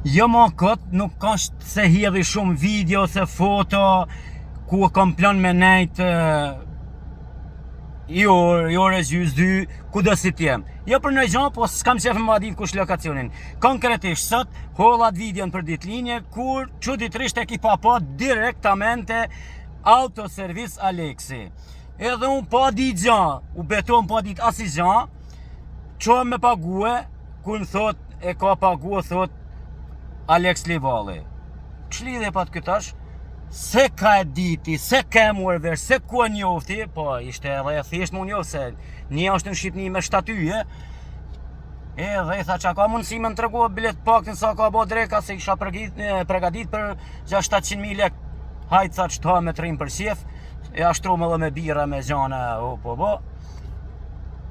Jo ma këtë, nuk është se hjedhi shumë video, se foto, ku kom plan me nejtë i orës gjys 2, ku do si t'jem. Jo për në gjanë, po s'kam qef më adit kush lokacionin. Konkretisht sot, hollat videon për ditë linje, kur çuditërisht e ki pa direktamente autoservis Aleksi. Edhe unë pa dit gjanë, u beton pa dit asi gjanë, që me pague, ku në thot, e ka pague, thot, Aleks Livalli. Ç'lidhje pat këtash? Se ka e diti, se ka e muar vesh, se ku e njofti, po ishte edhe e thjesht mu njoft, se një është në Shqipni me shtatyje. Edhe i tha qa ka mundësi me në tregu bilet pak në sa ka bo dreka, se isha pregadit për 700.000 lek. Hajtë tha që ta me trim për sjef, e ashtru me dhe me bira me gjane, o po bo.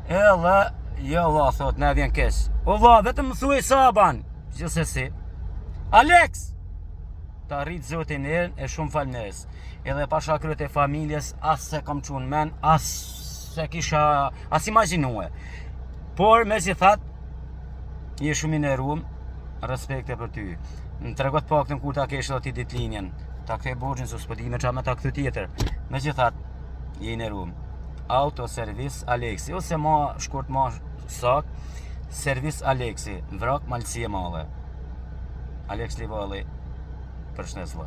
Edhe, jo la, thot, ne vjen kes. O la, vetëm më thuj saban, gjithsesi. Aleks! Ta rritë zotin e shumë falnes. Edhe pasha kryet e familjes, as se kom qunë men, as se kisha, as imaginue. Por, me që that, je shumë i nërum, respekte për ty. Në tregot pak të në kur ta kesh dhe ti dit linjen, ta këthe borgjën, së s'pëdi me qa me ta këthu tjetër. Me që that, je i nërum. Autoservis Aleksi, ose ma shkurt ma sak, servis Aleksi, vrak malësie male. Aleks Livalli, për shnesla.